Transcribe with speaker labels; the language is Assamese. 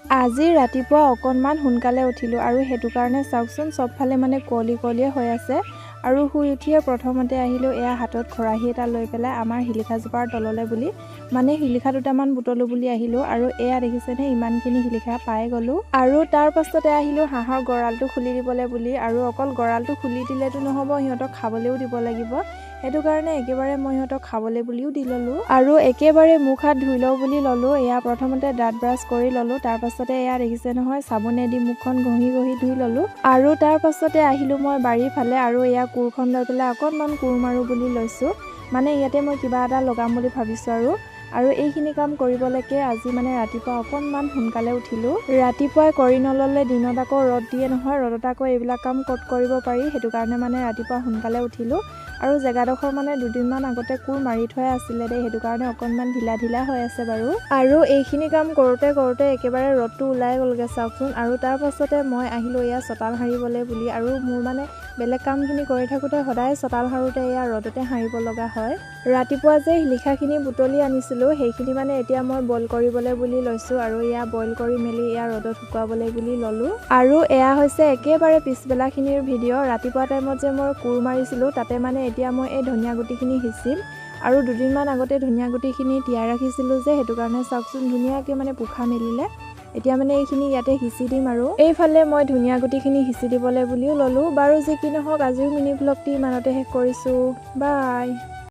Speaker 1: আজি ৰাতিপুৱা অকণমান সোনকালে উঠিলোঁ আৰু সেইটো কাৰণে চাওকচোন চবফালে মানে কুঁৱলী হৈ আছে। আৰু শুই উঠিয়ে প্ৰথমতে আহিলোঁ এয়া হাতত খৰাহী এটা লৈ পেলাই আমাৰ শিলিখাজোপাৰ তললৈ বুলি, মানে শিলিখা দুটামান বুটলোঁ বুলি আহিলোঁ। আৰু এয়া দেখিছেনে ইমানখিনি শিলিখা পাই গ'লোঁ। আৰু তাৰ পাছতে আহিলোঁ হাঁহৰ গঁৰালটো খুলি দিবলৈ বুলি। আৰু অকল গঁৰালটো খুলি দিলেতো নহ'ব, সিহঁতক খাবলৈও দিব লাগিব। সেইটো কাৰণে একেবাৰে মই সিহঁতক খাবলৈ বুলিও দি ল'লোঁ। আৰু একেবাৰে মুখ হাত ধুই লওঁ বুলি ল'লোঁ। এয়া প্ৰথমতে দাঁত ব্ৰাছ কৰি ল'লোঁ। তাৰ পাছতে এয়া দেখিছে নহয় চাবোনেদি মুখখন ঘঁহি ধুই ল'লোঁ। আৰু তাৰ পাছতে আহিলোঁ মই বাৰীৰ ফালে আৰু এয়া কোৰখন লৈ পেলাই অকণমান কোৰ মাৰোঁ বুলি লৈছোঁ। মানে ইয়াতে মই কিবা এটা লগাম বুলি ভাবিছোঁ। আৰু এইখিনি কাম কৰিবলৈকে আজি মানে ৰাতিপুৱা অকণমান সোনকালে উঠিলোঁ। ৰাতিপুৱাই কৰি নল'লে দিনত আকৌ ৰ'দ দিয়ে নহয়, ৰ'দত আকৌ এইবিলাক কাম ক'ত কৰিব পাৰি। সেইটো কাৰণে মানে ৰাতিপুৱা সোনকালে উঠিলোঁ। আৰু জেগাডোখৰ মানে দুদিনমান আগতে কোৰ মাৰি থোৱাই আছিলে দেই, সেইটো কাৰণে অকণমান ঢিলা হৈ আছে বাৰু। আৰু এইখিনি কাম কৰোঁতে একেবাৰে ৰ'দটো ওলাই গ'লগৈ চাওকচোন। আৰু তাৰ পাছতে মই আহিলোঁ এয়া চোতাল সাৰিবলৈ বুলি। আৰু মোৰ মানে বেলেগ কামখিনি কৰি থাকোঁতে সদায় চোতাল সাৰোঁতে এয়া ৰ'দতে সাৰিব লগা হয়। ৰাতিপুৱা যে শিলিখাখিনি বুটলি আনিছিলোঁ সেইখিনি মানে এতিয়া মই বইল কৰিবলৈ বুলি লৈছোঁ। আৰু এয়া বইল কৰি মেলি এয়া ৰ'দত শুকুৱাবলৈ বুলি ল'লোঁ। আৰু এয়া হৈছে একেবাৰে পিছবেলাখিনিৰ ভিডিঅ'। ৰাতিপুৱা টাইমত যে মই কোৰ মাৰিছিলোঁ তাতে মানে এতিয়া মই এই ধনিয়া গুটিখিনি সিঁচিম। আৰু দুদিনমান আগতে ধনিয়া গুটিখিনি তিয়াই ৰাখিছিলোঁ যে, সেইটো কাৰণে চাওকচোন ধুনীয়াকৈ মানে পোখা মেলিলে। এতিয়া মানে এইখিনি ইয়াতে সিঁচি দিম। আৰু এইফালে মই ধনিয়া গুটিখিনি সিঁচি দিবলৈ বুলিও ল'লোঁ। বাৰু যি কি নহওক আজিৰ মিনি ব্লগটি ইমানতে শেষ কৰিছোঁ। বাই।